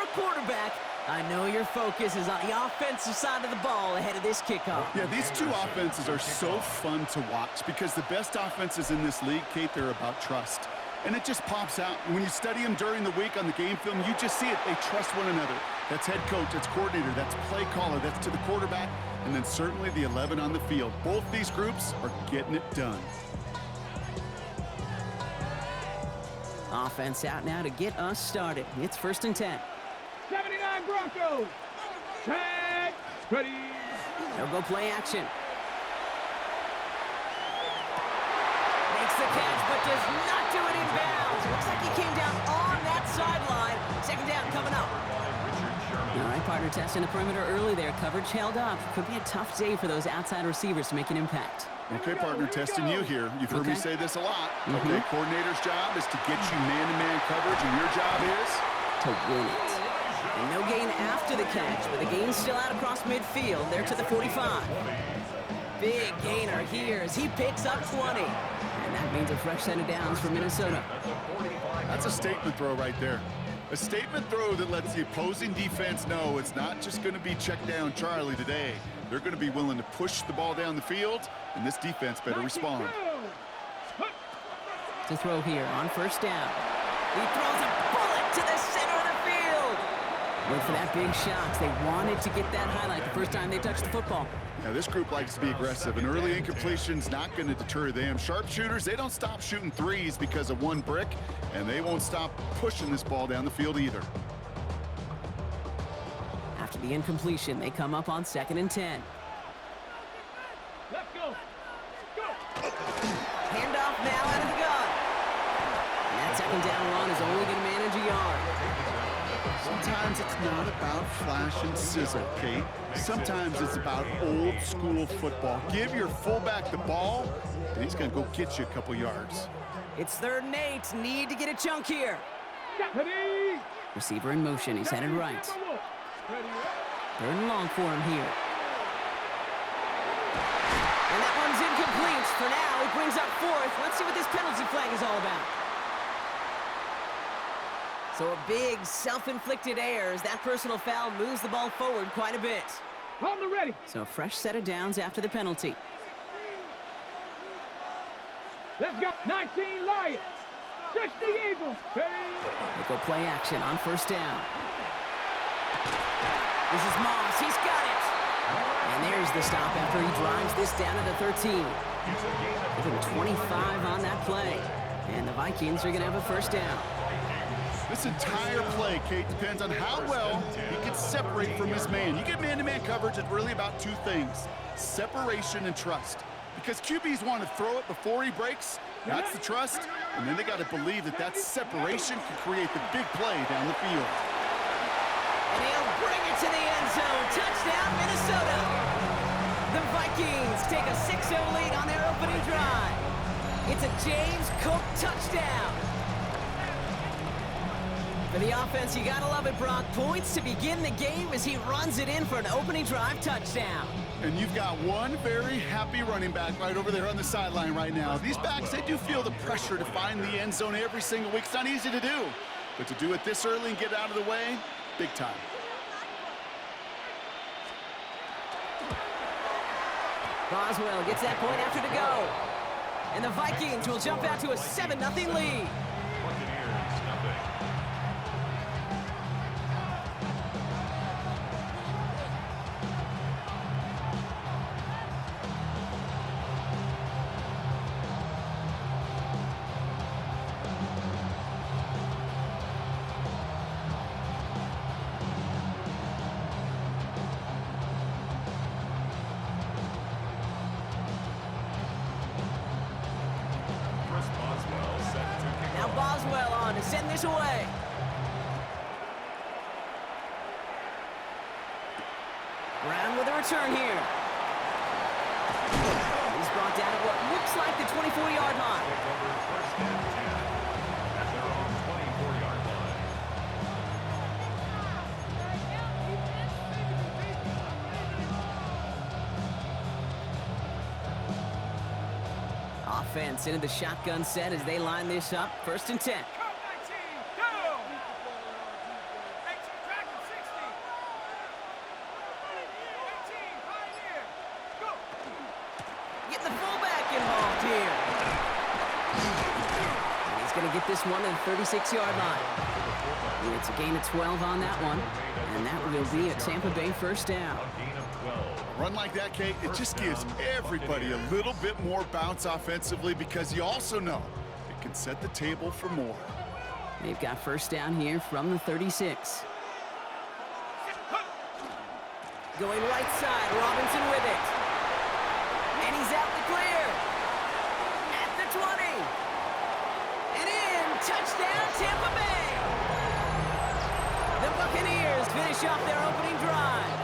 a quarterback, I know your focus is on the offensive side of the ball ahead of this kickoff. Yeah, these two offenses are so fun to watch because the best offenses in this league, Kate, they're about trust. And it just pops out. When you study them during the week on the game film, you just see it. They trust one another. That's head coach, that's coordinator, that's play caller, that's to the quarterback, and then certainly the 11 on the field. Both these groups are getting it done. Offense out now to get us started. It's 1st and 10. 79 Broncos. Tag. Ready. They'll go play action. Makes the catch, but does not do it in bounds. Looks like he came down on that sideline. 2nd down coming up. All right, partner, testing the perimeter early there. Coverage held up. Could be a tough day for those outside receivers to make an impact. Okay, partner, testing you here. You've heard me say this a lot. Okay, coordinator's job is to get you man-to-man coverage, and your job is to win it. And no gain after the catch, but the gain's still out across midfield. There to the 45. Big gainer here as he picks up 20. And that means a fresh set of downs for Minnesota. That's a statement throw right there. A statement throw that lets the opposing defense know it's not just going to be check down Charlie today. They're going to be willing to push the ball down the field, and this defense better respond. To throw here on 1st down. He throws a bullet to the center of the field. Went for that big shot. They wanted to get that highlight the first time they touched the football. Now, this group likes to be aggressive. An early incompletion's not going to deter them. Sharpshooters, they don't stop shooting threes because of one brick, and they won't stop pushing this ball down the field either. After the incompletion, they come up on 2nd and 10. Let's go. Go. Handoff now out of the gun. And that 2nd down run is only going to manage a yard. Sometimes it's not about flash and sizzle, Kate. Sometimes it's about old school football. Give your fullback the ball, and he's going to go get you a couple yards. It's 3rd and 8. Need to get a chunk here. Ready. Receiver in motion. He's headed right. 3rd and long for him here. And that one's incomplete. For now, it brings up 4th. Let's see what this penalty flag is all about. So a big self-inflicted error as that personal foul moves the ball forward quite a bit. On the ready. So a fresh set of downs after the penalty. Let's go. 19 Lions. 60 Eagles. They go play action on 1st down. This is Moss. He's got it. And there's the stop after he drives this down to the 13. Give him 25 on that play. And the Vikings are going to have a 1st down. This entire play, Kate, depends on how well he can separate from his man. You get man-to-man coverage, it's really about two things: separation and trust. Because QBs want to throw it before he breaks. That's the trust. And then they got to believe that that separation can create the big play down the field. And he'll bring it to the end zone. Touchdown, Minnesota. The Vikings take a 6-0 lead on their opening drive. It's a James Cook touchdown. For the offense, you gotta love it, Brock. Points to begin the game as he runs it in for an opening drive touchdown. And you've got one very happy running back right over there on the sideline right now. These backs, they do feel the pressure to find the end zone every single week. It's not easy to do. But to do it this early and get out of the way, big time. Boswell gets that point after to go. And the Vikings will jump out to a 7-0 lead. Boswell on to send this away. Brown with a return here. He's brought down at what looks like the 24-yard line. Offense into the shotgun set as they line this up. 1st and 10. get this one to the 36-yard line. And it's a gain of 12 on that one. And that will be a Tampa Bay first down. A run like that, Kate, it just gives everybody a little bit more bounce offensively because you also know it can set the table for more. They've got first down here from the 36. Going right side, Robinson with it. And he's out the clear. At the 20. And in, touchdown Tampa Bay. The Buccaneers finish off their opening drive.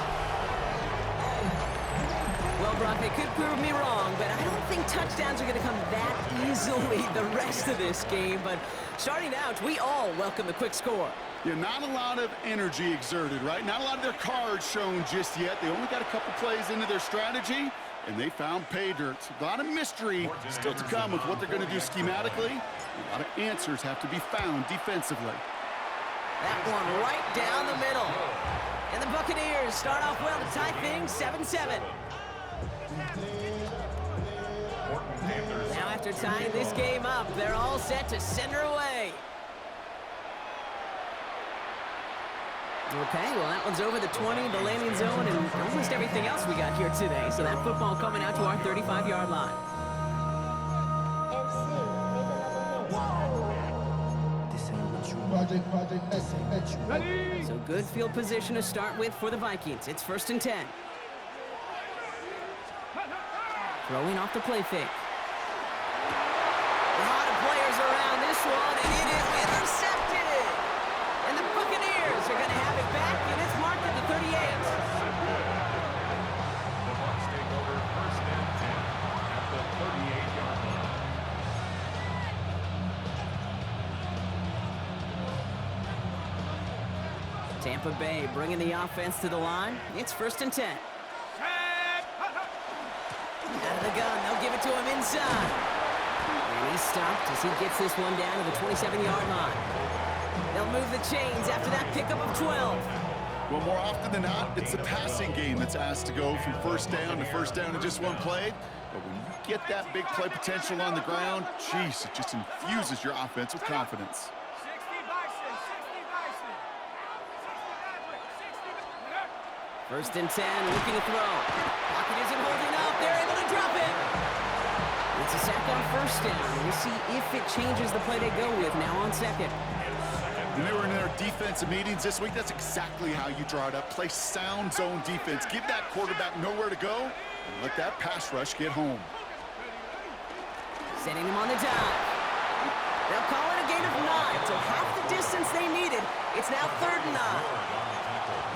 Well, Brock, they could prove me wrong, but I don't think touchdowns are going to come that easily the rest of this game. But starting out, we all welcome the quick score. Yeah, not a lot of energy exerted, right? Not a lot of their cards shown just yet. They only got a couple plays into their strategy, and they found pay dirt. A lot of mystery still to come with what they're going to do schematically. A lot of answers have to be found defensively. That one right down the middle. And the Buccaneers start off well to tie things 7-7. Now after tying this game up, they're all set to send her away. Okay, well that one's over the 20, the landing zone, and almost everything else we got here today. So that football coming out to our 35-yard line. So good field position to start with for the Vikings. It's 1st and 10. Throwing off the play fake. A lot of players around this one, and it is intercepted. And the Buccaneers are going to have it back, and it's marked at the 38. The Bucs take over 1st and 10 at the 38-yard line. Tampa Bay bringing the offense to the line. It's 1st and 10. Out of the gun, they'll give it to him inside. And he's stopped as he gets this one down to the 27-yard line. They'll move the chains after that pickup of 12. Well, more often than not, it's the passing game that's asked to go from first down in just one play. But when you get that big play potential on the ground, geez, it just infuses your offense with confidence. 1st and 10, looking to throw. Pocket isn't holding up. They're able to drop it. It's a sack on 1st down. We'll see if it changes the play they go with now on 2nd. When they were in their defensive meetings this week, that's exactly how you draw it up. Play sound zone defense. Give that quarterback nowhere to go and let that pass rush get home. Sending him on the dive. They'll call it a gain of 9, so half the distance they needed. It's now 3rd and 9.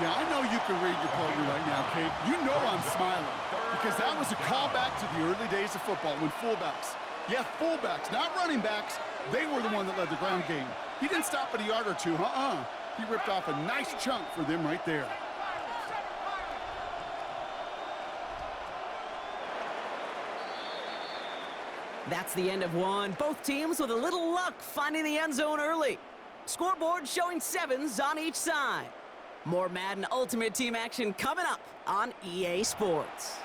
Yeah, I know you can read your partner right now, Kate. You know I'm smiling because that was a callback to the early days of football when fullbacks, not running backs, they were the one that led the ground game. He didn't stop at a yard or two, He ripped off a nice chunk for them right there. That's the end of one. Both teams with a little luck finding the end zone early. Scoreboard showing 7s on each side. More Madden Ultimate Team action coming up on EA Sports.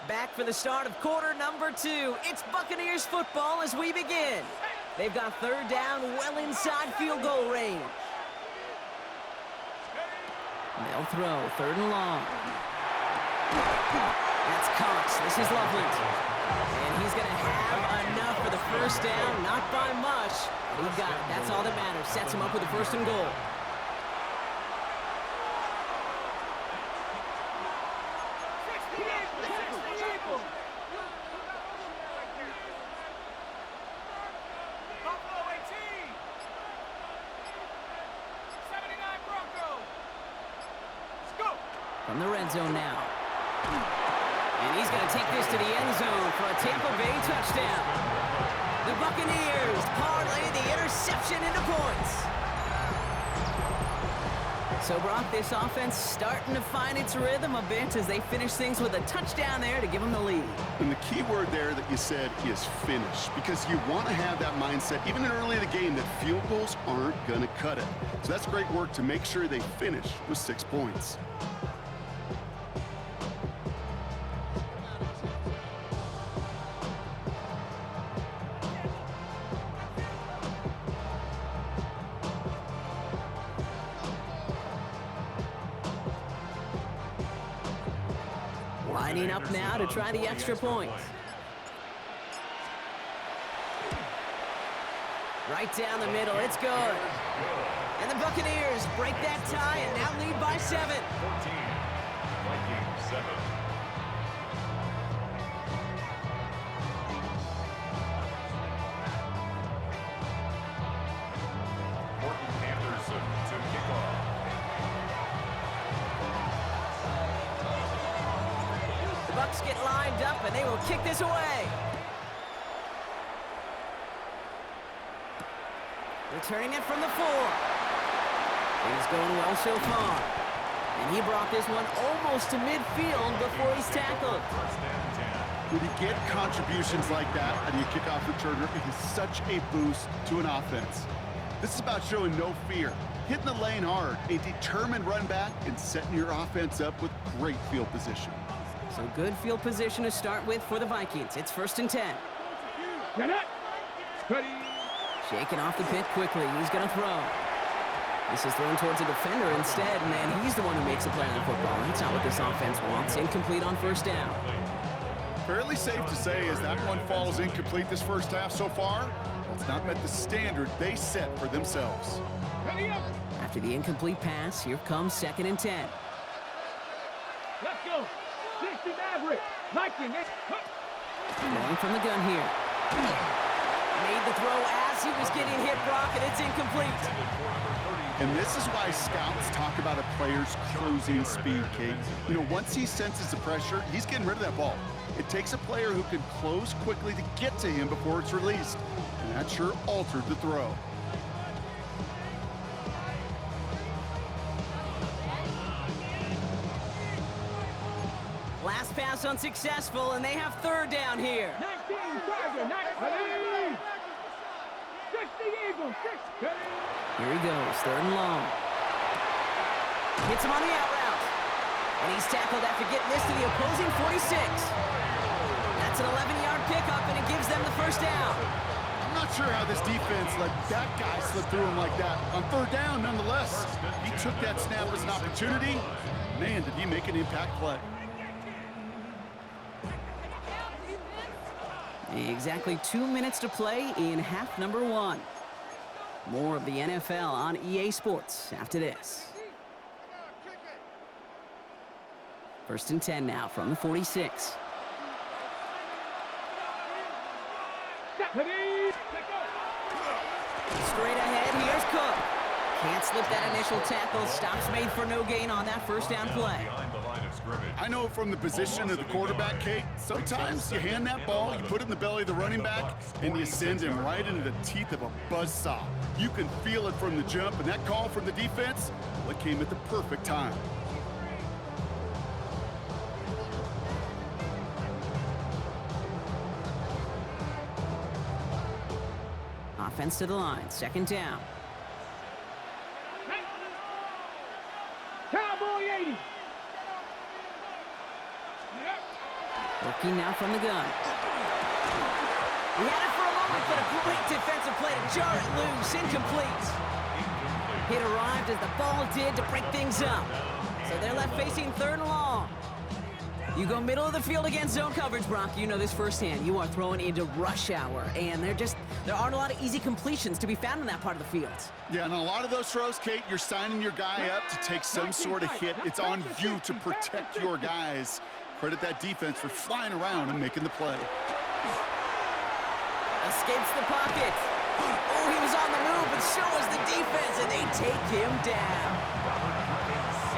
Back for the start of quarter number 2. It's Buccaneers football as we begin. They've got 3rd down well inside field goal range. They'll throw 3rd and long. That's Cox. This is Loveland. And he's going to have enough for the 1st down. Not by much. He got it. That's all that matters. Sets him up with the 1st and goal. From the red zone now. And he's going to take this to the end zone for a Tampa Bay touchdown. The Buccaneers parlay the interception into points. So, Brock, this offense starting to find its rhythm a bit as they finish things with a touchdown there to give them the lead. And the key word there that you said is finish, because you want to have that mindset, even early in the game, that field goals aren't going to cut it. So that's great work to make sure they finish with 6 points. Lining up now to try the extra point. Right down the middle, it's good. And the Buccaneers break that tie and now lead by 7. 14, Vikings 7. Morton Anderson to kick off. The Bucs get lined up and they will kick this away. Returning it from the 4. He's going well so far. And he brought this one almost to midfield before he's tackled. First and 10. When you get contributions like that out of your kickoff returner, it is such a boost to an offense. This is about showing no fear, hitting the lane hard, a determined run back, and setting your offense up with great field position. So good field position to start with for the Vikings. It's 1st and 10. Get it. Ready. Shaking off the pit quickly. He's going to throw. This is thrown towards a defender instead, and he's the one who makes the play on the football. That's not what this offense wants. Incomplete on 1st down. Fairly safe to say as that one falls incomplete this first half so far, it's not met the standard they set for themselves. Ready up. After the incomplete pass, here comes 2nd and 10. Let's go. 60 Maverick. Viking. Going from the gun here. Made the throw as he was getting hit, Brock, and it's incomplete. And this is why scouts talk about a player's closing speed, Kate. You know, once he senses the pressure, he's getting rid of that ball. It takes a player who can close quickly to get to him before it's released. And that sure altered the throw. Last pass unsuccessful, and they have 3rd down here. 19 Tiger. 19. 60 Eagles. 60. Here he goes, 3rd and long. Hits him on the out route. And he's tackled after getting this to the opposing 46. That's an 11-yard pickup, and it gives them the 1st down. I'm not sure how this defense let that guy slip through him like that. On 3rd down, nonetheless, he took that snap as an opportunity. Man, did he make an impact play. Exactly 2 minutes to play in half number 1. More of the NFL on EA Sports after this. 1st and 10 now from the 46. Straight ahead, here's Cook. Can't slip that initial tackle. Stops made for no gain on that 1st down play. Behind the line of scrimmage. I know from the position of the quarterback, Kate, sometimes you hand that ball, you put it in the belly of the running back, and you send him right into the teeth of a buzzsaw. You can feel it from the jump, and that call from the defense, well, it came at the perfect time. Offense to the line, 2nd down. Cowboy 80. Working now from the gun. He had it for a moment, but a great defensive play to jar it loose. Incomplete. It arrived as the ball did to break things up. So they're left facing 3rd and long. You go middle of the field against zone coverage, Brock. You know this firsthand. You are throwing into rush hour, and there aren't a lot of easy completions to be found in that part of the field. Yeah, and a lot of those throws, Kate, you're signing your guy up to take some sort of hit. It's on you to protect your guys. Credit that defense for flying around and making the play. Escapes the pocket. Oh, he was on the move, but so was the defense, and they take him down.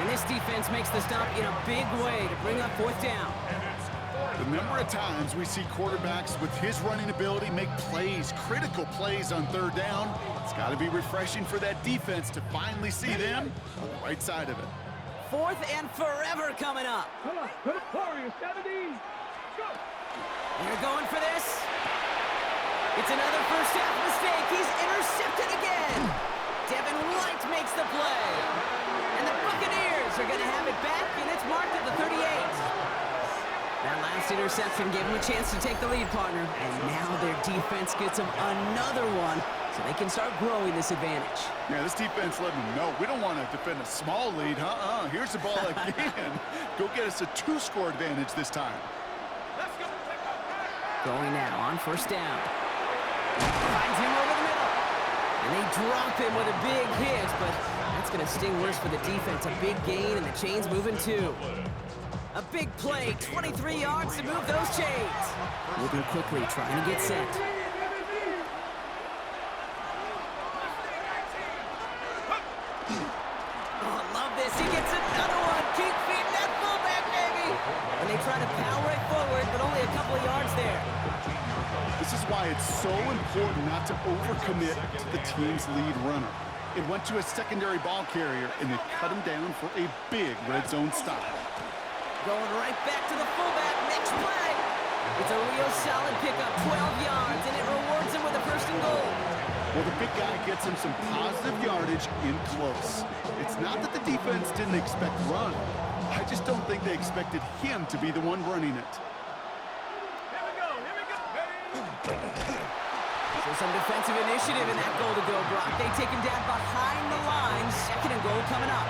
And this defense makes the stop in a big way to bring up 4th down. And it's The number of times we see quarterbacks with his running ability make plays, critical plays on third down, it's got to be refreshing for that defense to finally see them on the right side of it. 4th and forever coming up. Come on, Warriors, 70. Go. They're going for this. It's another first half mistake. He's intercepted again. Devin White makes the play. And the Buccaneers are going to have it back, and it's marked at the 38. That last interception gave them a chance to take the lead, partner. And now their defense gets them another one, so they can start growing this advantage. Yeah, this defense let them know we don't want to defend a small lead. Here's the ball again. Go get us a 2-score advantage this time. Let's go. Going now on first down. Finds him over the middle. And they drop him with a big hit, but that's going to sting worse for the defense. A big gain, and the chains moving too. A big play, 23 yards to move those chains. Moving quickly, trying to get set. Oh, I love this. He gets another one. Keep feeding that fullback, baby. And they try to power it forward, but only a couple of yards there. This is why it's so important not to overcommit to the team's lead runner. It went to a secondary ball carrier, and they cut him down for a big red zone stop. Going right back to the fullback. Next play. It's a real solid pickup, 12 yards, and it rewards him with a 1st and goal. Well, the big guy gets him some positive yardage in close. It's not that the defense didn't expect run. I just don't think they expected him to be the one running it. Here we go. So some defensive initiative in that goal to go, Brock. They take him down behind the line. 2nd and goal coming up.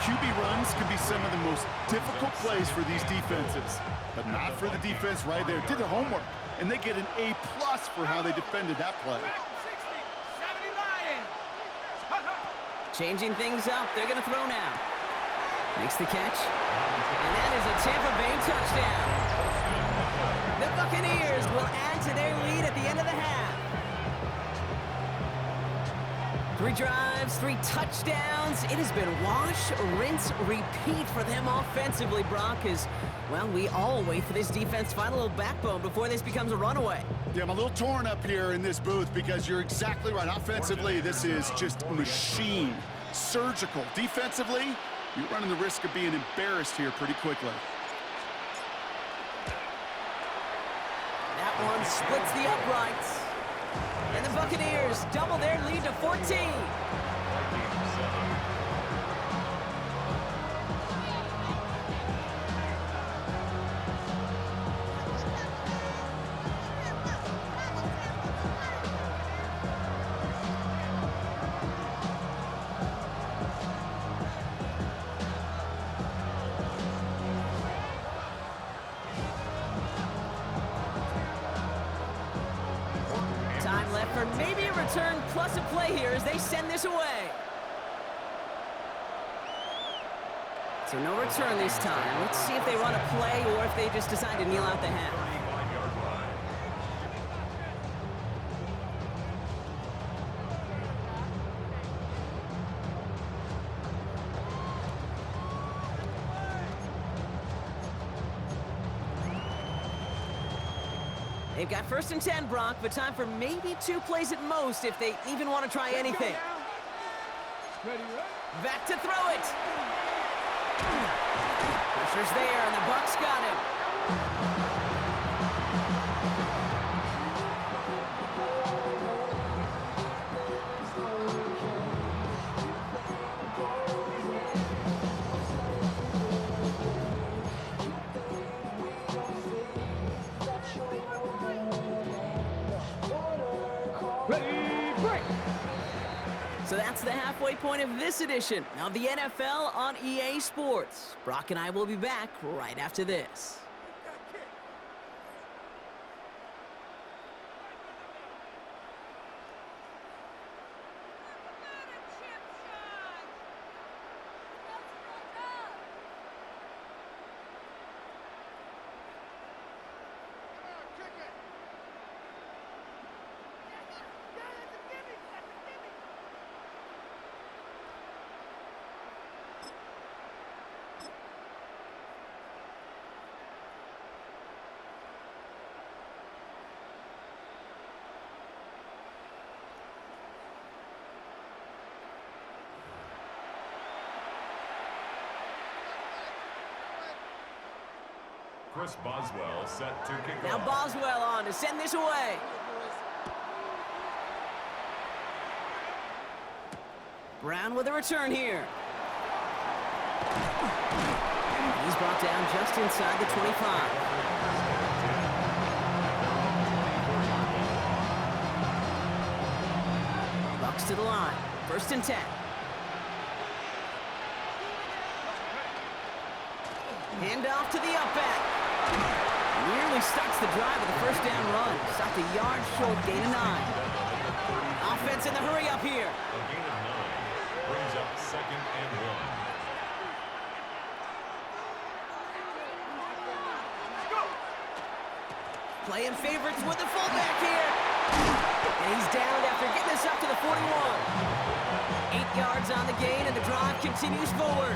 QB runs can be some of the most difficult plays for these defenses, but not for the defense right there. Did their homework, and they get an A+ for how they defended that play. 70 Lions. Changing things up. They're going to throw now. Makes the catch. And that is a Tampa Bay touchdown. The Buccaneers will add to their lead at the end of the half. 3 drives, 3 touchdowns. It has been wash, rinse, repeat for them offensively, Brock, as, well, we all wait for this defense to find a little backbone before this becomes a runaway. Yeah, I'm a little torn up here in this booth because you're exactly right. Offensively, this is just a machine. Surgical. Defensively, you're running the risk of being embarrassed here pretty quickly. That one splits the uprights. And the Buccaneers double their lead to 14. Time left for maybe a return plus a play here as they send this away. So no return this time. Let's see if they run a play or if they just decide to kneel out the half. They've got 1st and 10, Brock, but time for maybe 2 plays at most if they even want to try anything. Ready, Back to throw it. Pressure's there, and the Bucs got him. Ready, break. So that's the halfway point of this edition of the NFL on EA Sports. Brock and I will be back right after this. Chris Boswell set to kick Now off. Boswell on to send this away. Brown with a return here. He's brought down just inside the 25. Bucks to the line. 1st and 10. Hand off to the up back. Nearly starts the drive with a 1st down run. Stopped a yard short, gain of 9. Offense in the hurry up here. A gain of 9 brings up 2nd and 1. Playing favorites with the fullback here. And he's downed after getting this up to the 41. 8 yards on the gain, and the drive continues forward.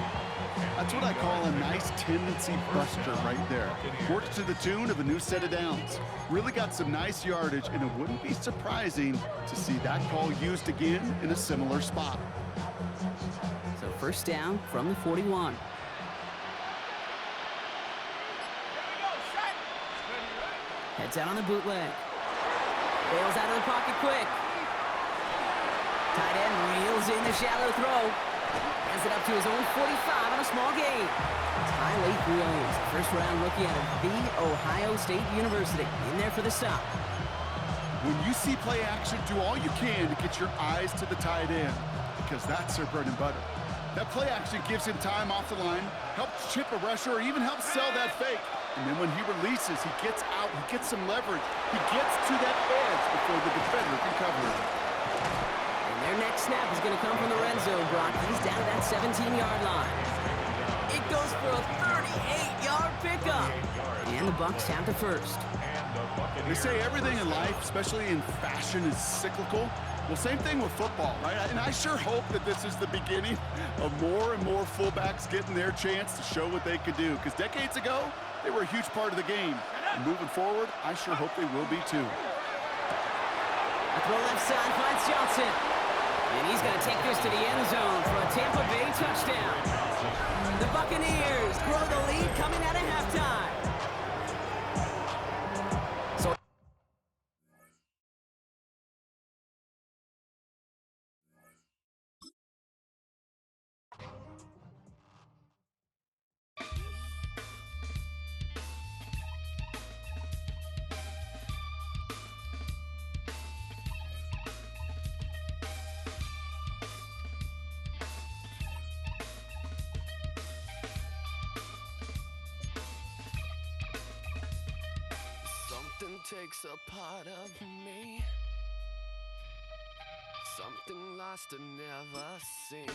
That's what I call a nice tendency buster right there. Works to the tune of a new set of downs. Really got some nice yardage, and it wouldn't be surprising to see that call used again in a similar spot. So 1st down from the 41. Heads out on the bootleg. Bails out of the pocket quick. Tight end reels in the shallow throw. Hands it up to his own 45 on a small gain. Tyler Williams, 1st-round rookie out of The Ohio State University, in there for the stop. When you see play action, do all you can to get your eyes to the tight end, because that's their bread and butter. That play action gives him time off the line, helps chip a rusher, or even helps sell that fake. And then when he releases, he gets out, he gets some leverage. He gets to that edge before the defender can cover him. And their next snap is going to come from the red zone, Brock. He's down to that 17-yard line. It goes for a 38-yard pickup. And the Bucks have the 1st. They say everything in life, especially in fashion, is cyclical. Well, same thing with football, right? And I sure hope that this is the beginning of more and more fullbacks getting their chance to show what they could do. Because decades ago, they were a huge part of the game. And moving forward, I sure hope they will be too. A throw left side finds Johnson. And he's going to take this to the end zone for a Tampa Bay touchdown. The Buccaneers grow the lead coming out of halftime. So Something takes a part of me, something lost and never seen.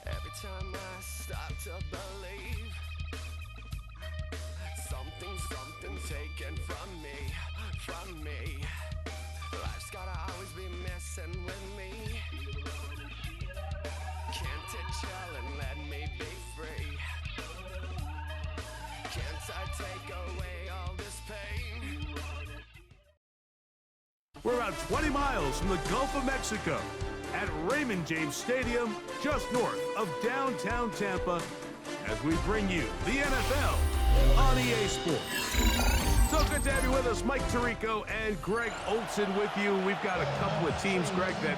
Every time I start to believe, something's taken from me. Life's gotta always be messing with me. Can't it chill and let me be free? Can't I take away all this pain? We're about 20 miles from the Gulf of Mexico at Raymond James Stadium, just north of downtown Tampa, as we bring you the NFL on EA Sports. So good to have you with us. Mike Tirico and Greg Olson with you. We've got a couple of teams, Greg, that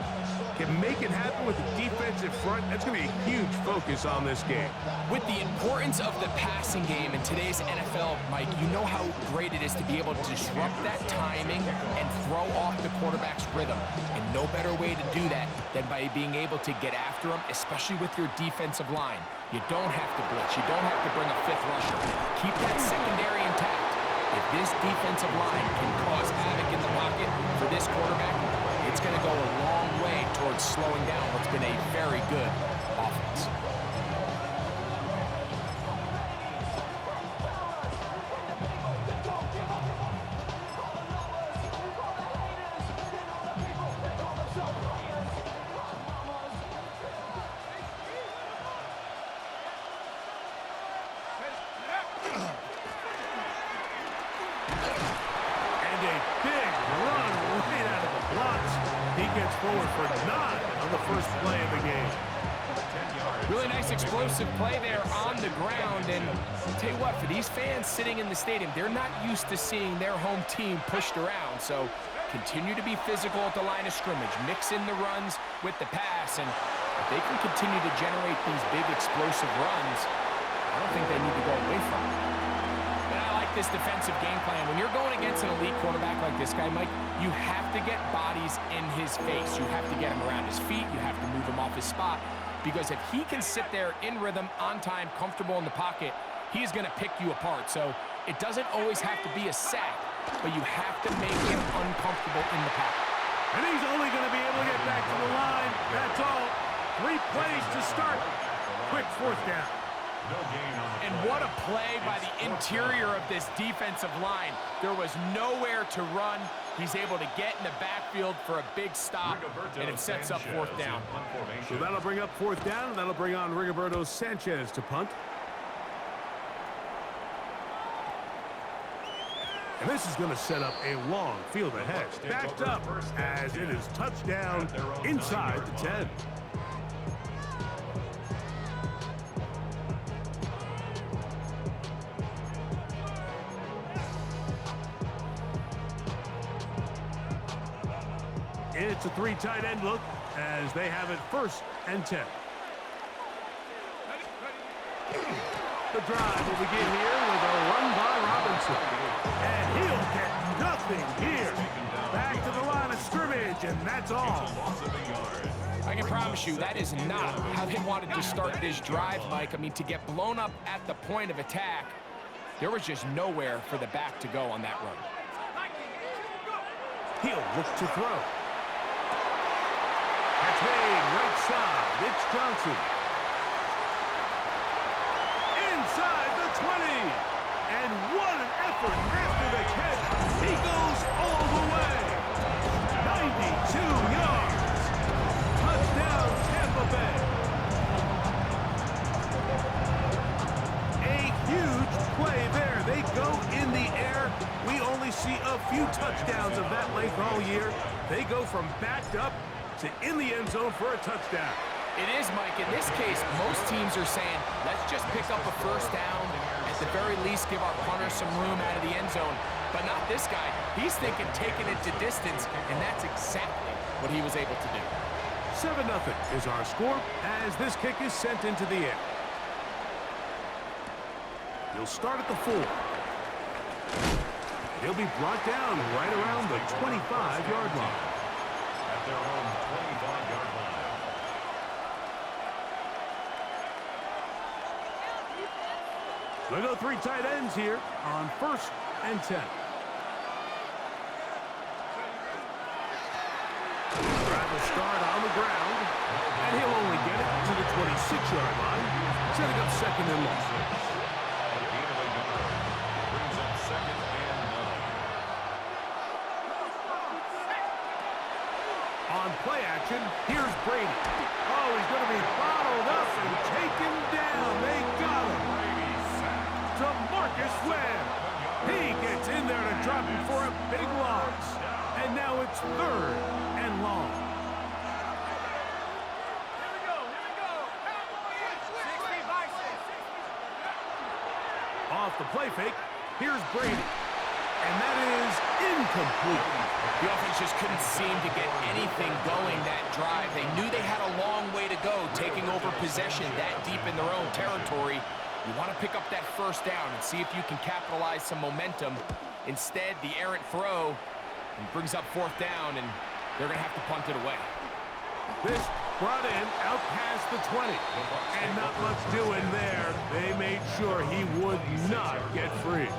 can make it happen with the defensive front. That's going to be a huge focus on this game. With the importance of the passing game in today's NFL, Mike, you know how great it is to be able to disrupt that timing and throw off the quarterback's rhythm. And no better way to do that than by being able to get after him, especially with your defensive line. You don't have to blitz. You don't have to bring a 5th rusher. Keep that secondary intact. If this defensive line can cause havoc in the pocket for this quarterback, it's going to go a long way towards slowing down what's been a very good offense. Forward for 9 on the first play of the game. Really nice explosive play there on the ground. And I'll tell you what, for these fans sitting in the stadium, they're not used to seeing their home team pushed around. So continue to be physical at the line of scrimmage. Mix in the runs with the pass. And if they can continue to generate these big explosive runs, I don't think they need to go away from it. And I like this defensive game plan. When you're going against an elite quarterback like this guy, Mike, you have to get bodies in his face. You have to get him around his feet. You have to move him off his spot. Because if he can sit there in rhythm, on time, comfortable in the pocket, he's going to pick you apart. So it doesn't always have to be a sack, but you have to make him uncomfortable in the pocket. And he's only going to be able to get back to the line. That's all. 3 plays to start. Quick 4th down. And what a play by the interior of this defensive line. There was nowhere to run. He's able to get in the backfield for a big stop, and it sets up 4th down. So that'll bring up 4th down, and that'll bring on Rigoberto Sanchez to punt. And this is going to set up a long field ahead. Backed up as it is touchdown inside the 10. It's a 3 tight end look as they have it 1st and 10. The drive will begin here with a run by Robinson. And he'll get nothing here. Back to the line of scrimmage, and that's all. I can promise you that is not how they wanted to start this drive, Mike. I mean, to get blown up at the point of attack, there was just nowhere for the back to go on that run. He'll look to throw. That's made right side. It's Johnson. Inside the 20. And what an effort after the catch. He goes all the way. 92 yards. Touchdown, Tampa Bay. A huge play there. They go in the air. We only see a few touchdowns of that length all year. They go from backed up to in the end zone for a touchdown. It is, Mike. In this case, most teams are saying, let's just pick up a 1st down. At the very least, give our punter some room out of the end zone. But not this guy. He's thinking taking it to distance, and that's exactly what he was able to do. 7-0 is our score as this kick is sent into the air. He'll start at the 4. He'll be brought down right around the 25-yard line. At their own 25-yard line. We'll go 3 tight ends here on 1st and 10. Drive will start on the ground, and he'll only get it to the 26-yard line, setting up 2nd and long. Brings up 2nd and 9. On play action, here's Brady. Oh, he's going to be bottled up and taken down. They got him. To Marcus Webb. He gets in there to drop him for a big loss. And now it's 3rd and long. Off the play fake, here's Brady. And that is incomplete. The offense just couldn't seem to get anything going that drive. They knew they had a long way to go, taking over possession that deep in their own territory. You want to pick up that 1st down and see if you can capitalize some momentum. Instead, the errant throw brings up 4th down, and they're going to have to punt it away. This brought in out past the 20. And not much doing there. They made sure he would not get free.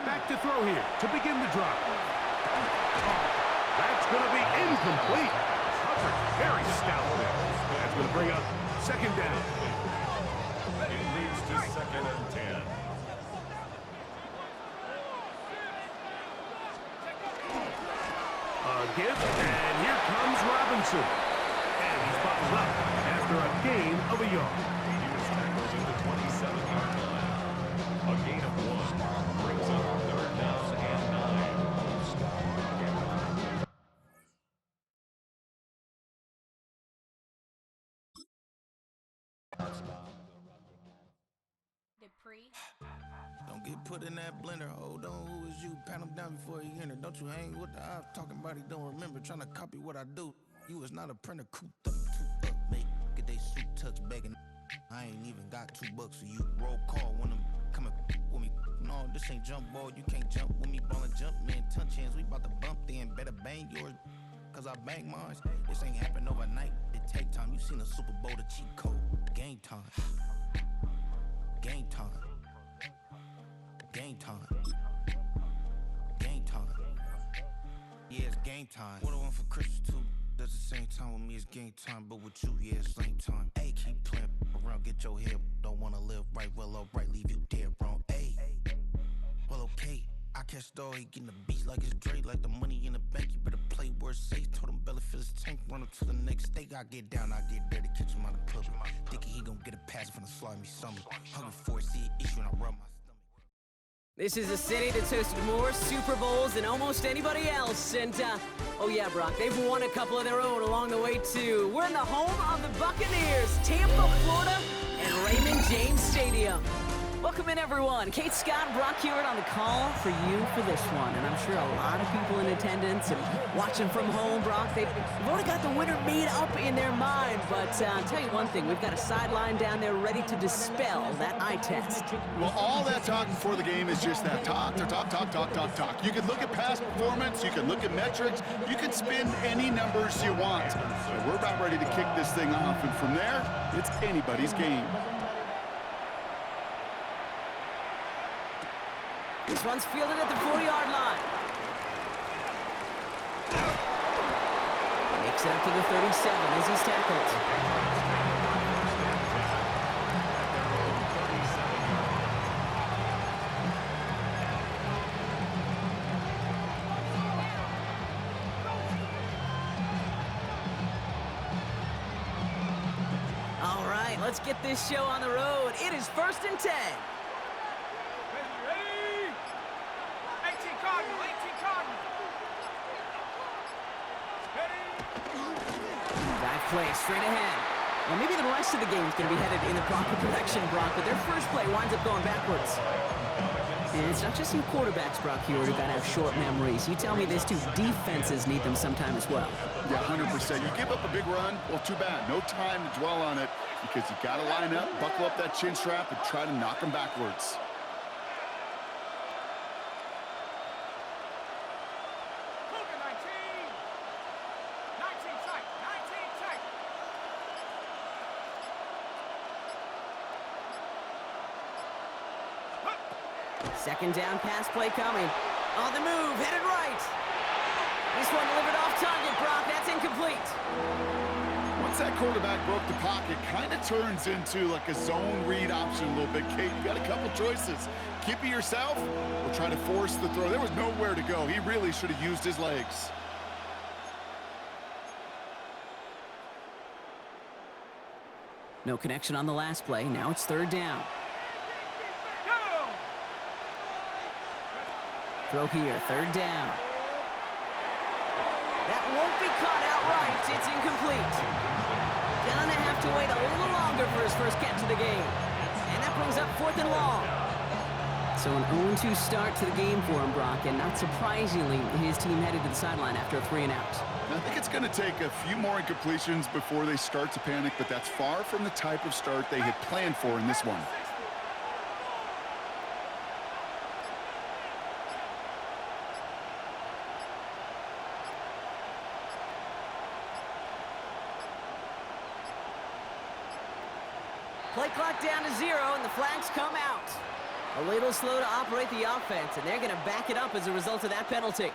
Back to throw here to begin the drive. That's going to be incomplete. Covered very stout there. That's going to bring up 2nd down. It leads to 2nd and 10. A give, and here comes Robinson. And he's buckled up after a gain of a yard. Don't get put in that blender. Hold on, who is you? Pat him down before he enter. Don't you hang with the ops talking about he don't remember. Trying to copy what I do. You is not a printer. Cooped up, make get they suit tucks begging. I ain't even got $2 for you. Roll call when I'm coming with me. No, this ain't jump ball. You can't jump with me. Ballin' jump, man. Touch hands. We bout to bump then. Better bang yours. Cause I bang mine. This ain't happen overnight. It take time. You seen a Super Bowl, the cheat code. Game time. Game time. Game time. Game time. Yeah, it's game time. What I want for Christmas too. At the same time with me, it's game time. But with you, yeah, it's lame time. Hey, keep playing around, get your head. Don't wanna live right, well, alright, leave you dead wrong. Hey, well, okay. I catch the dog, he getting the beats like it's Dre, like the money in the bank. You better play where it's safe. Told him Bella fill his tank, run up to the next state. I get down, I get dirty, catch him on the club. Dickie, he gon' get a pass from the slimy summer. Hungry for it, see it issue, and I rub my stomach. This is a city that's hosted more Super Bowls than almost anybody else. And, oh yeah, Brock, they've won a couple of their own along the way, too. We're in the home of the Buccaneers, Tampa, Florida, and Raymond James Stadium. Welcome in, everyone. Kate Scott, Brock Hewitt on the call for you for this one. And I'm sure a lot of people in attendance and watching from home, Brock, they've already got the winner made up in their mind. But I'll tell you one thing, we've got a sideline down there ready to dispel that eye test. Well, all that talk before the game is just that talk. You can look at past performance, you can look at metrics, you can spin any numbers you want. So we're about ready to kick this thing off, and from there, it's anybody's game. This one's fielded at the 40-yard line. Makes it up to the 37 as he's tackled. All right, let's get this show on the road. It is 1st and 10. Play straight ahead. Well, maybe the rest of the game is going to be headed in the proper direction, Brock, but their first play winds up going backwards. And it's not just some quarterbacks, Brock, here who got to have short memories. You tell me these two defenses need them sometime as well. Yeah, 100%. You give up a big run, well, too bad. No time to dwell on it because you got to line up, buckle up that chin strap, and try to knock them backwards. Second down pass play coming. On the move, headed right. This one delivered off target, Brock. That's incomplete. Once that quarterback broke the pocket, kind of turns into like a zone read option a little bit. Kate, you got a couple choices. Keep it yourself or try to force the throw. There was nowhere to go. He really should have used his legs. No connection on the last play. Now it's 3rd down. Throw here, 3rd down. That won't be caught outright. It's incomplete. Gonna have to wait a little longer for his first catch of the game. And that brings up 4th and long. So an 0-2 start to the game for him, Brock, and not surprisingly, his team headed to the sideline after a 3-and-out. I think it's going to take a few more incompletions before they start to panic, but that's far from the type of start they had planned for in this one. Play clock down to 0, and the flags come out. A little slow to operate the offense, and they're going to back it up as a result of that penalty.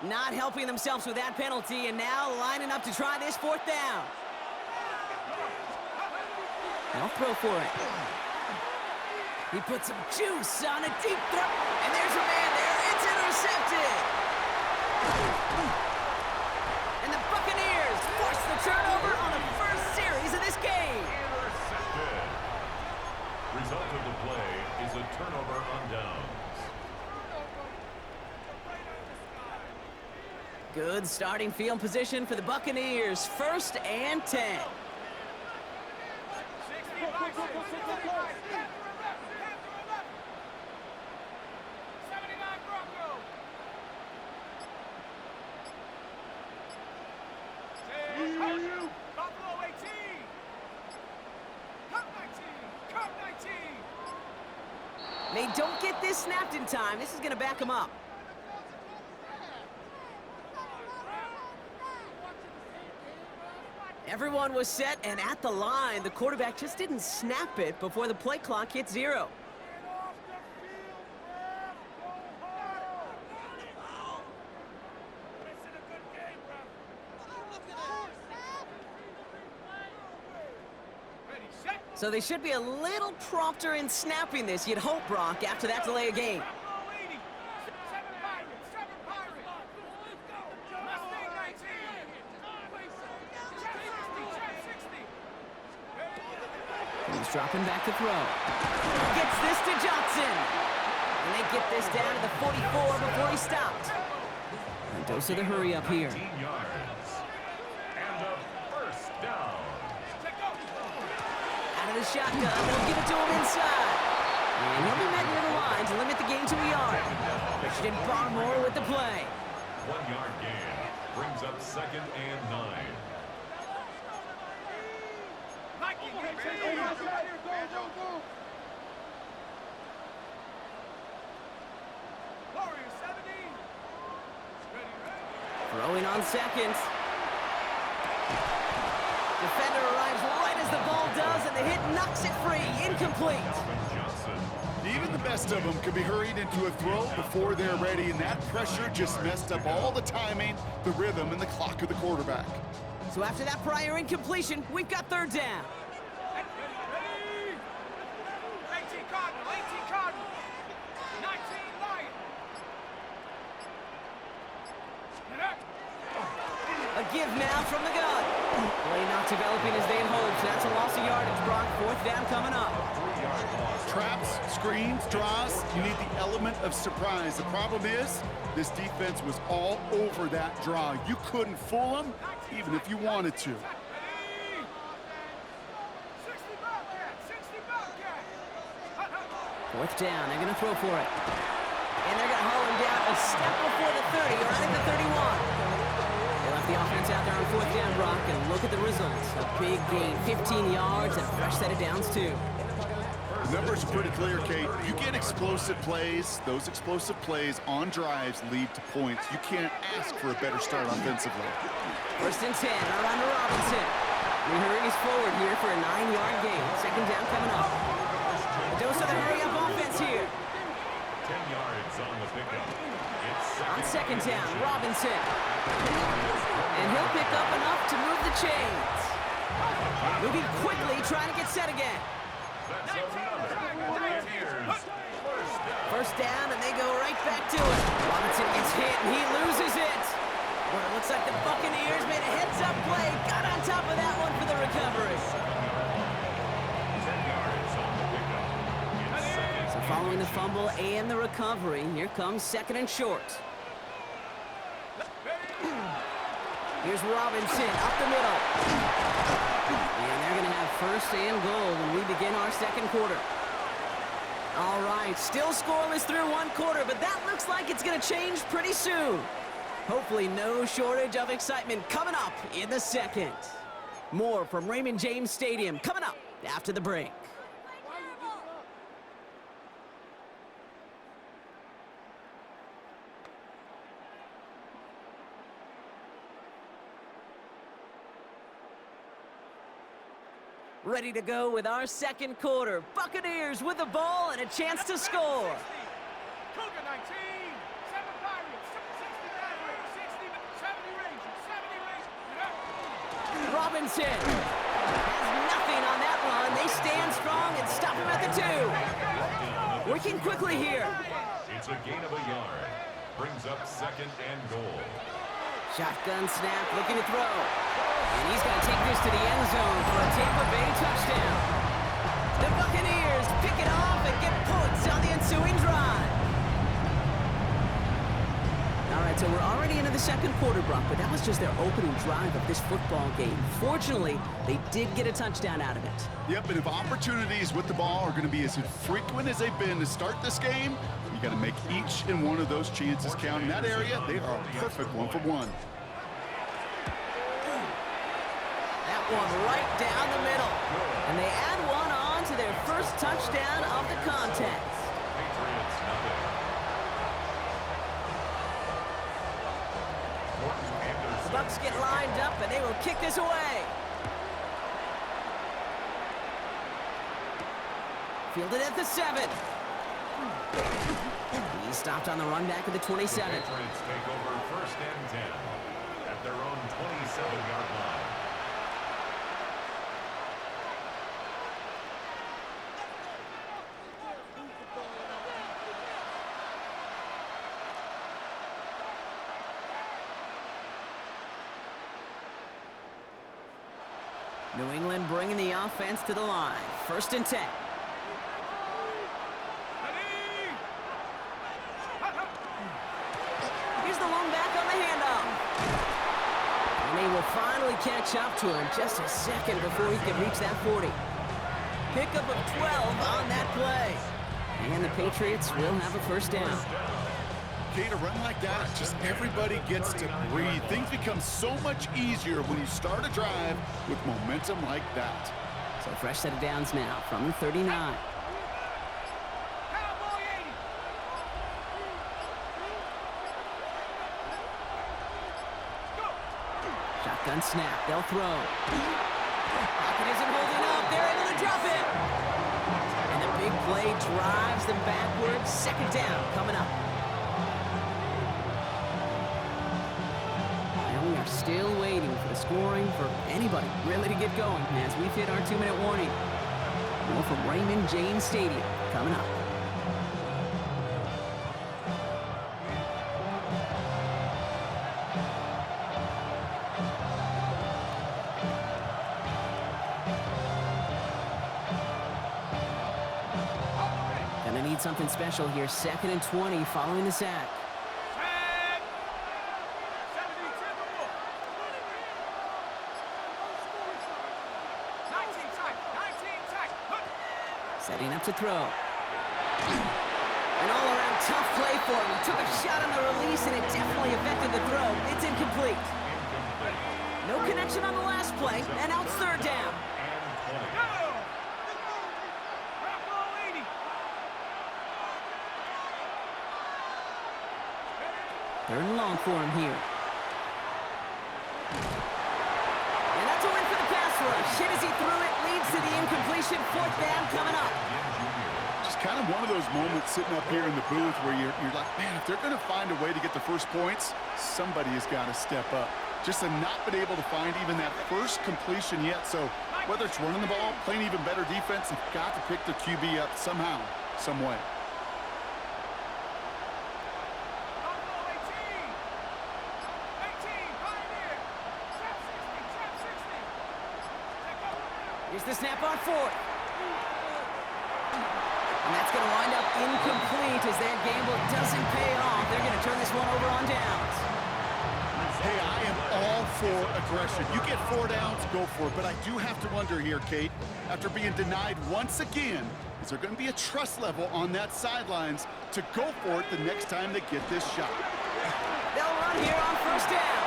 Not helping themselves with that penalty, and now lining up to try this 4th down. They'll throw for it. He puts some juice on a deep throw, and there's a man there. It's intercepted. And the Buccaneers force the turnover on the first series of this game. Result of the play is a turnover on downs. Good starting field position for the Buccaneers. 1st and 10. They don't get this snapped in time. This is going to back them up. Everyone was set and at the line. The quarterback just didn't snap it before the play clock hit 0. So they should be a little prompter in snapping this, you'd hope, Brock, after that delay of game. He's dropping back to throw. Gets this to Johnson. And they get this down to the 44 before he stopped. And dose of the hurry up here. 15 yards. And a first down. Out of the shotgun, they'll give it to him inside. And he'll be met near the line to limit the gain to a yard. Christian Barmore with the play. 1 yard gain. Brings up 2nd and 9. Throwing on 2nd. Defender arrives right as the ball does, and the hit knocks it free. Incomplete. Even the best of them could be hurried into a throw before they're ready, and that pressure just messed up all the timing, the rhythm, and the clock of the quarterback. So after that prior incompletion, we've got 3rd down. A give now from the gun. Play not developing as they had hoped. That's a loss of yardage, Brock. 4th down coming up. Traps, screens, draws, you need the element of surprise. The problem is, this defense was all over that draw. You couldn't fool them, even if you wanted to. Fourth down, they're going to throw for it. And they're going to haul him down a step before the 30, or I think the 31. They left the offense out there on 4th down, Brock, and look at the results. A big gain, 15 yards, and a fresh set of downs, too. The numbers are pretty clear, Kate. You get explosive plays. Those explosive plays on drives lead to points. You can't ask for a better start offensively. 1st and 10, around to Robinson. He hurries forward here for a 9-yard gain. 2nd down coming up. A dose of the hurry-up offense here. 10 yards on the pickup. On 2nd down, Robinson. And he'll pick up enough to move the chains. Moving quickly, trying to get set again. First down, and they go right back to it. Robinson gets hit, and he loses it. But it looks like the Buccaneers made a heads-up play. Got on top of that one for the recovery. So following the fumble and the recovery, here comes 2nd and short. Here's Robinson up the middle. And they're going to have 1st and goal when we begin our 2nd quarter. All right, still scoreless through 1 quarter, but that looks like it's going to change pretty soon. Hopefully no shortage of excitement coming up in the 2nd. More from Raymond James Stadium coming up after the break. Ready to go with our 2nd quarter. Buccaneers with the ball and a chance to score. Cougar 19, 7 Pirates, 60 Mavericks, 60, 70 Rangers, 70 Rangers. Robinson has nothing on that run. They stand strong and stop him at the 2. Working quickly here. It's a gain of a yard. Brings up 2nd and goal. Shotgun snap, looking to throw. And he's going to take this to the end zone for a Tampa Bay touchdown. The Buccaneers pick right, so we're already into the second quarter, Brock, but that was just their opening drive of this football game. Fortunately, they did get a touchdown out of it. Yep, and if opportunities with the ball are going to be as frequent as they've been to start this game, you got to make each and one of those chances count. In that area, they are a perfect one-for-one. That one right down the middle. And they add one on to their first touchdown of the contest. Patriots nothing. The Bucs get lined up, and they will kick this away. Fielded at the 7. He's stopped on the run back at the 27. The Patriots take over first and 10 at their own 27-yard line. New England bringing the offense to the line. First and 10. Here's the lone back on the handoff. And they will finally catch up to him just a second before he can reach that 40. Pickup of 12 on that play. And the Patriots will have a first down. Okay, to run like that, just everybody gets to breathe. Things become so much easier when you start a drive with momentum like that. So fresh set of downs now from the 39. Cowboy 80. Shotgun snap. They'll throw. Pocket isn't holding up. They're able to drop it. And the big play drives them backwards. Second down coming up. And we are still waiting for the scoring for anybody really to get going as we've hit our 2-minute warning. More from Raymond James Stadium coming up. Gonna need something special here. 2nd and 20 following the sack. Set. 72 to Wolf. 19 tight. 19 tight. Look. Setting up to throw. An all-around tough play for him. He took a shot on the release, and it definitely affected the throw. It's incomplete. No connection on the last play, and now it's third down. Go. Drop ball 80. Third and long for him here. And that's a win for the pass rush. Hit as he threw it, leads to the incompletion. Fourth down coming up. Just kind of one of those moments sitting up here in the booth where you're like, man, if they're going to find a way to get the first points, somebody has got to step up. Just to not been able to find even that first completion yet. So whether it's running the ball, playing even better defense, you've got to pick the QB up somehow, some way. Drop ball 18. 18. Pioneer. Trap 60. Trap 60. Take over now. Here's the snap on fourth. And that's going to wind up incomplete as that gamble doesn't pay off. They're going to turn this one over on downs. Hey, I am all for aggression. You get 4 downs, go for it. But I do have to wonder here, Kate, after being denied once again, is there going to be a trust level on that sidelines to go for it the next time they get this shot? They'll run here on first down.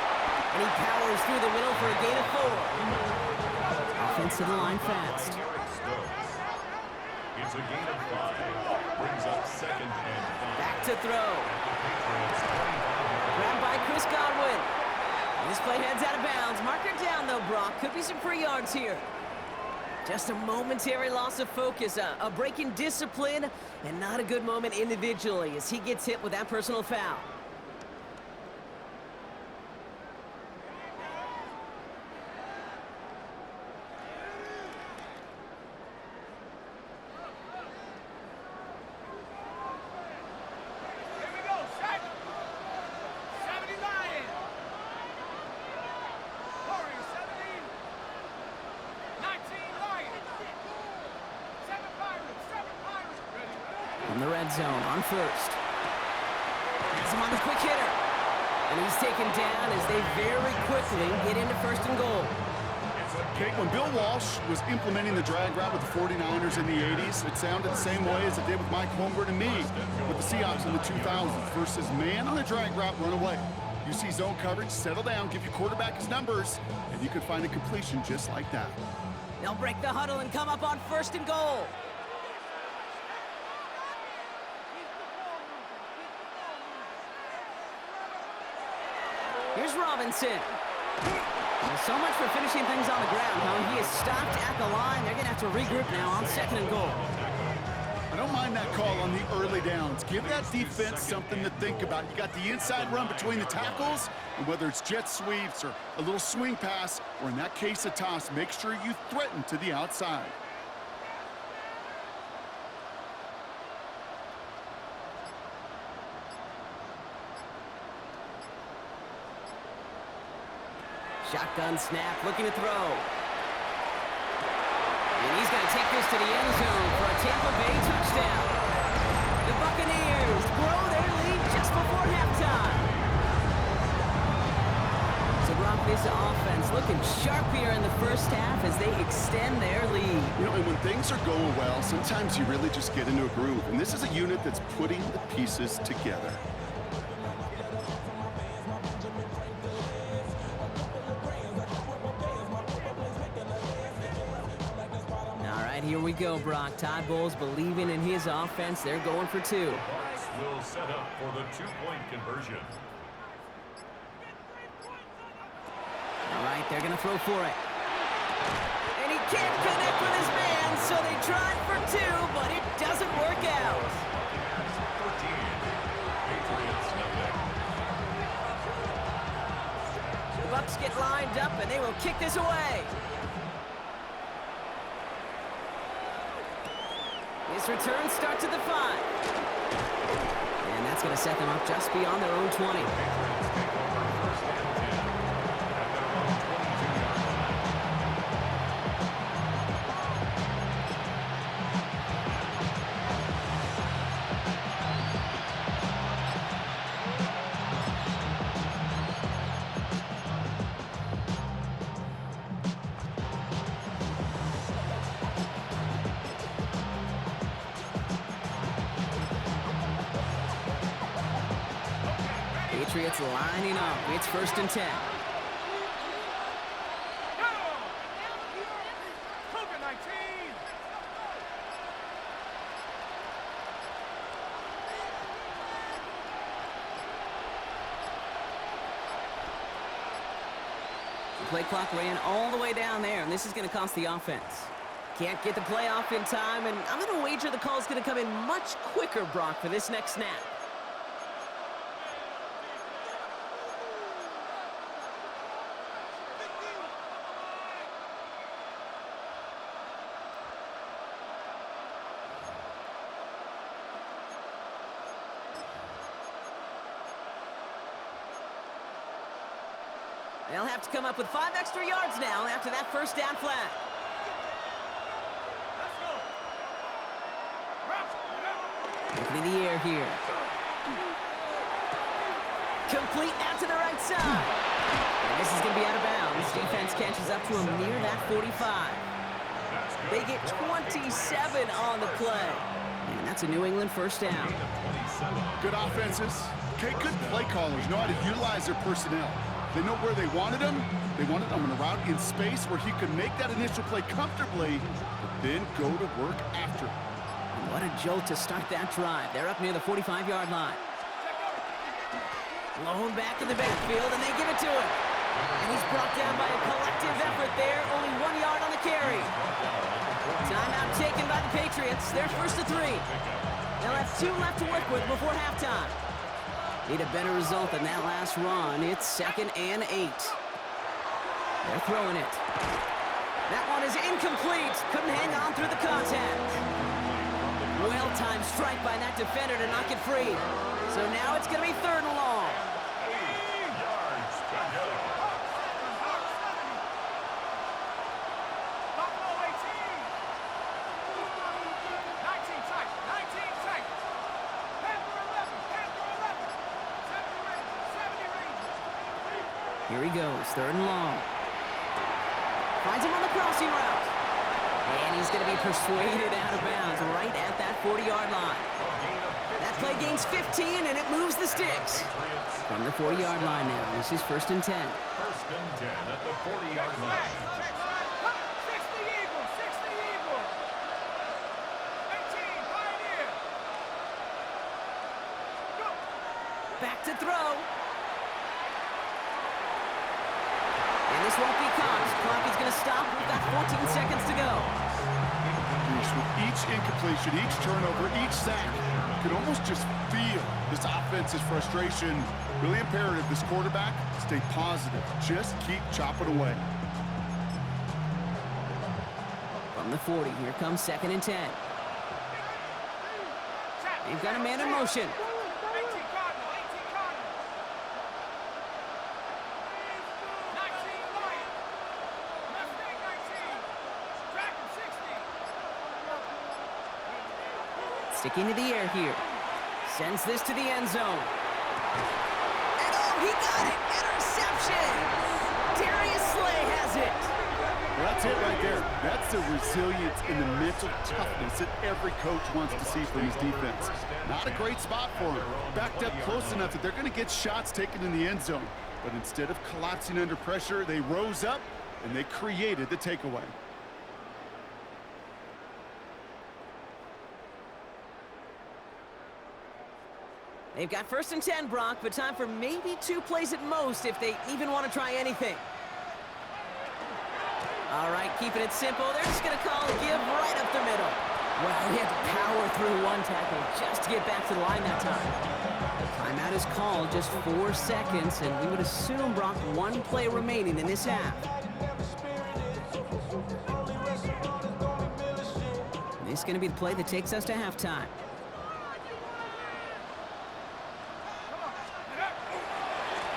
And he powers through the middle for a gain of 4. Offense to the line fast. It's a gain of 5. Brings up 2nd and 5. Back to throw. Patriots 25. Grabbed by Chris Godwin. This play heads out of bounds. Marker down, though, Brock. Could be some free yards here. Just a momentary loss of focus, a break in discipline, and not a good moment individually as he gets hit with that personal foul. Here we go. Set. 70 Lion. Warriors 70. 19 Lion. 7 Pirates. 7 Pirates. Ready. From the red zone on first. Has him on the quick hitter. And he's taken down as they very quickly get into 1st and goal. Kate, when Bill Walsh was implementing the drag route with the 49ers in the 80s, it sounded the same way as it did with Mike Holmgren and me with the Seahawks in the 2000s versus man on a drag route, run away. You see zone coverage, settle down, give your quarterback his numbers, and you could find a completion just like that. They'll break the huddle and come up on 1st and goal. Here's Robinson. So much for finishing things on the ground, huh? He is stopped at the line. They're going to have to regroup now on 2nd and goal. I don't mind that call on the early downs. Give that defense something to think about. You got the inside run between the tackles, and whether it's jet sweeps or a little swing pass, or in that case a toss, make sure you threaten to the outside. Shotgun snap, looking to throw. And he's going to take this to the end zone for a Tampa Bay touchdown. The Buccaneers grow their lead just before halftime. So Brock, this offense looking sharp here in the 1st half as they extend their lead. You know, and when things are going well, sometimes you really just get into a groove. And this is a unit that's putting the pieces together. Here we go, Brock. Todd Bowles believing in his offense. They're going for 2. Will set up for the 2-point conversion. All right, they're going to throw for it. And he can't connect with his man, so they tried for 2, but it doesn't work out. 13. Patriots nothing. The Bucs get lined up, and they will kick this away. His return starts at the 5. And that's going to set them up just beyond their own 20. Patriots lining up. It's 1st and 10. Cougar 19. The play clock ran all the way down there, and this is going to cost the offense. Can't get the play off in time, and I'm going to wager the call is going to come in much quicker, Brock, for this next snap. They'll have to come up with 5 extra yards now after that 1st down flat. Let's go. Looking in the air here. Complete out to the right side. And this is going to be out of bounds. Defense catches up to him near that 45. They get 27 on the play. And that's a New England 1st down. Good offenses. Okay, good play callers know how to utilize their personnel. They know where they wanted him. They wanted him on a route in space where he could make that initial play comfortably, but then go to work after. And what a jolt to start that drive. They're up near the 45-yard line. Blown back in the backfield, and they give it to him. And he's brought down by a collective effort there. Only 1 yard on the carry. Timeout taken by the Patriots. They're 1st and 3. They'll have 2 left to work with before halftime. Need a better result than that last run. It's 2nd and 8. They're throwing it. That one is incomplete. Couldn't hang on through the contact. Well-timed strike by that defender to knock it free. So now it's going to be 3rd and long. Buffalo 18. 19 tight. 19 tight. Panther 11. Panther 11. 70 range. 70 range. Here he goes, 3rd and long. Finds him on the crossing route. And he's going to be persuaded out of bounds right at that 40-yard line. That play gains 15, and it moves the sticks. From the 40-yard line now, this is 1st and 10. 1st and 10 at the 40-yard line. 60 Eagles, 60 Eagles. 18, Pioneer. Go. Back to throw. And this won't be caught. Clock is going to stop. We've got 14 seconds to go. With each incompletion, each turnover, each sack, you can almost just feel this offense's frustration. Really imperative, this quarterback, stay positive. Just keep chopping away. From the 40, here comes 2nd and 10. They've got a man in motion. 18 Cardinal, 18 Cardinal. 19 Lion. Mustang 19. Dragon 60. Sticking to the air here. Sends this to the end zone. And oh, he got it! Interception! Darius Slay has it! Well, that's it right there. That's the resilience and the mental toughness that every coach wants to see from his defense. Not a great spot for him. Backed up close enough that they're going to get shots taken in the end zone. But instead of collapsing under pressure, they rose up and they created the takeaway. They've got 1st and 10, Brock, but time for maybe 2 plays at most if they even want to try anything. All right, keeping it simple. They're just going to call a give right up the middle. Well, he had to power through 1 tackle just to get back to the line that time. Timeout is called, just 4 seconds, and we would assume, Brock, 1 play remaining in this half. This is going to be the play that takes us to halftime.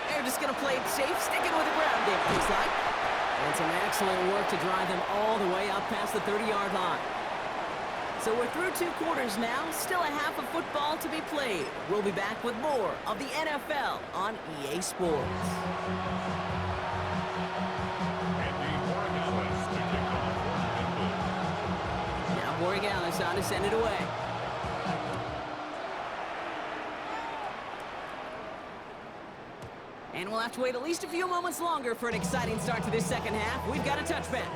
They're just going to play it safe, sticking with the ground game, it looks like. And some excellent work to drive them all the way up past the 30-yard line. So we're through 2 quarters now, still a half of football to be played. We'll be back with more of the NFL on EA Sports. Now Borregales on to send it away. And we'll have to wait at least a few moments longer for an exciting start to this second half. We've got a touchback.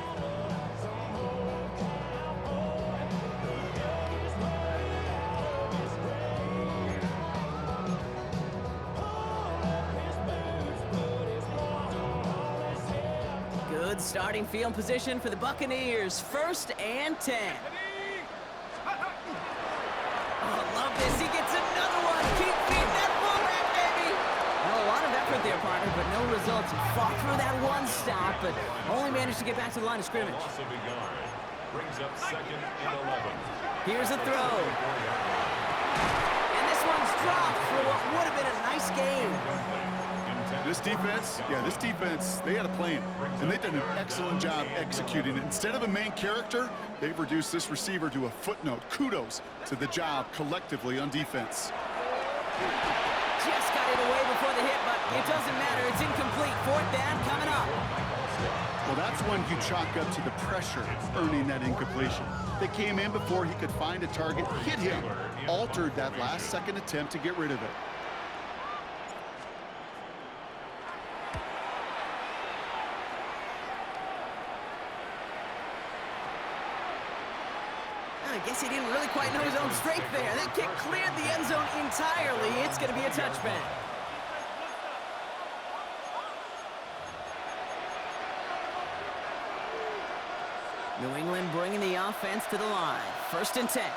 Good starting field position for the Buccaneers. 1st and 10. Oh, love this. He gets another one. Keep feeding that fullback, baby. Well, a lot of effort there, partner, but no results. He fought through that 1 stop, but only managed to get back to the line of scrimmage. Brings up 2nd and 11. Here's a throw. And this one's dropped for what would have been a nice game. This defense, they had a plan, and they've done an excellent job executing it. Instead of a main character, they've reduced this receiver to a footnote. Kudos to the job collectively on defense. Just got it away before the hit, but it doesn't matter. It's incomplete. 4th down coming up. Well, that's when you chalk up to the pressure earning that incompletion. They came in before he could find a target, hit him, altered that last-second attempt to get rid of it. I guess he didn't really quite know his own strength there. That kick cleared the end zone entirely. It's going to be a touchback. New England bringing the offense to the line. 1st and 10. 60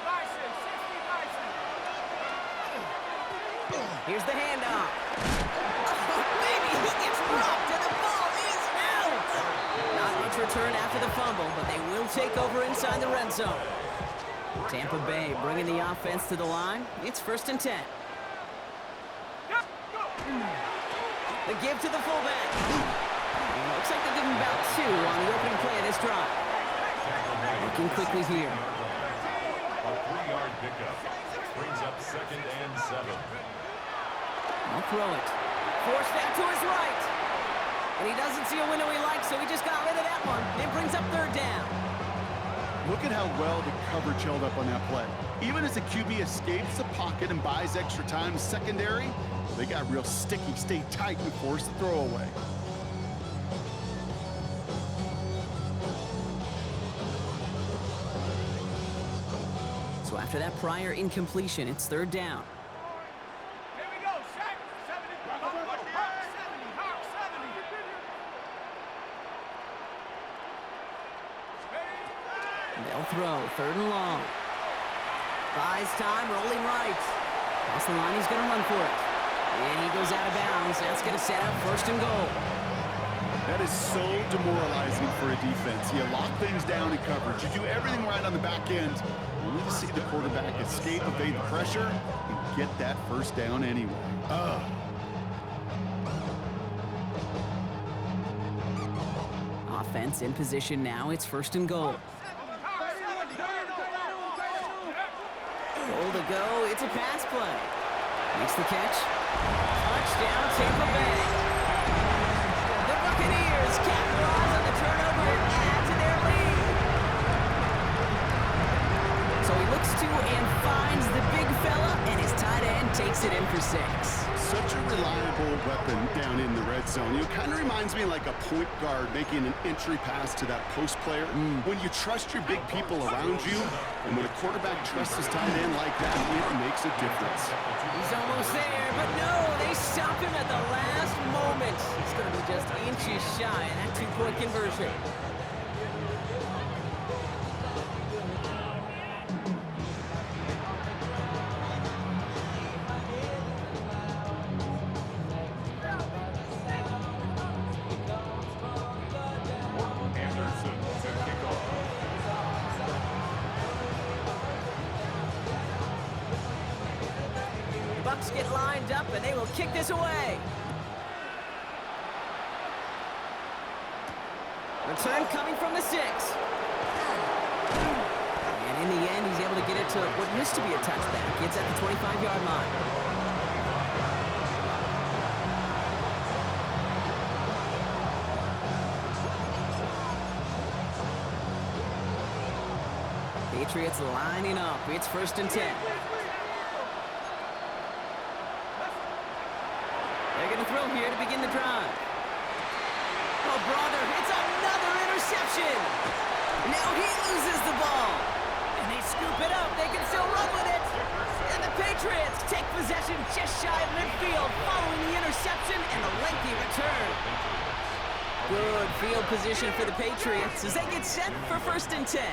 Bison, 60 Bison. Here's the handoff. Oh, baby, he gets rocked and the ball is out. Not much return after the fumble, but they will take over inside the red zone. Tampa Bay bringing the offense to the line. It's 1st and 10. The give to the fullback. And looks like they'll give him about 2 on the opening play of this drive. Looking quickly here. A 3-yard pickup. brings up 2nd and 7. I'll throw it. Forced that to his right. And he doesn't see a window he likes, so he just got rid of that one. It brings up 3rd down. Look at how well the coverage held up on that play. Even as the QB escapes the pocket and buys extra time secondary, they got real sticky, stayed tight, and forced the throwaway. So after that prior incompletion, it's 3rd down. Here we go, set. 70. Hawk 70. Hawk 70. They'll throw, 3rd and long. Buys time, rolling right. Across the line, he's going to run for it. And he goes out of bounds. That's going to set up 1st and goal. That is so demoralizing for a defense. You lock things down in coverage. You do everything right on the back end. Only to see the quarterback escape, evade the pressure, and get that 1st down anyway. Offense in position now. It's 1st and goal. Goal to go. It's a pass play. Makes the catch. Touchdown, Tampa Bay. The Buccaneers capitalize on the turnover and add to their lead. So he looks to and finds the big fella, and his tight end takes it in for 6. Such a reliable weapon down in the red zone. It kind of reminds me like a point guard making an entry pass to that post player. When you trust your big people around you, and when a quarterback trusts his tight end like that, it makes a difference. He's almost there, but no, they stop him at the last moment. He's going to be just inches shy of that 2-point conversion. Anderson to kick off. The Bucs get lined up, and they will kick this away. Return coming from the 6. And in the end, he's able to get it to what used to be a touchback. It's at the 25-yard line. Patriots lining up. It's 1st and 10. They're going to throw here to begin the drive. Oh, brother, it's another interception. Now he loses the ball. And they scoop it up. They can still run with it. And the Patriots take possession just shy of midfield following the interception and the lengthy return. Good field position for the Patriots as they get set for 1st and 10.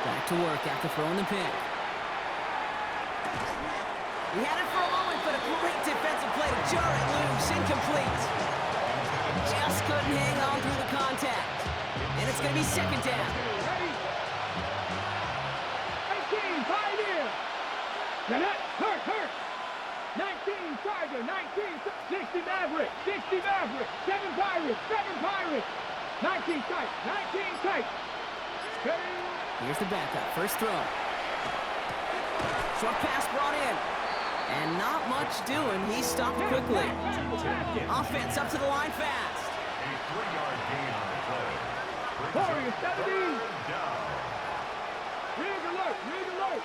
Back to work after throwing the pick. He had it for a moment, but a great defensive play to jar it loose. Incomplete. Just couldn't hang on through the contact. And it's going to be 2nd down. Ready? 18, Pioneer. Now that hurt. 19, Tiger. 19, 60 Maverick. 60 Maverick. 7 Pirates. 7 Pirates. 19 tight. 19 tight. Ready? Here's the backup. 1st throw. Short pass brought in. And not much doing. He stopped quickly. Offense up to the line fast. A 3-yard gain on the play. Warrior 70. Rig alert. Rig alert.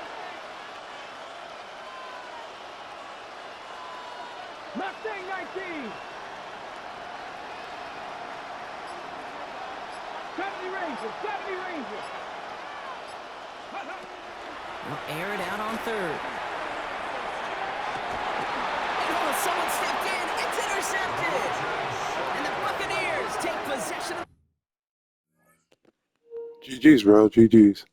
Mustang 19. 70 Rangers. 70 Rangers. They'll air it out on 3rd. Oh, someone stepped in. It's intercepted. And the Buccaneers take possession of... GG's, bro. GG's.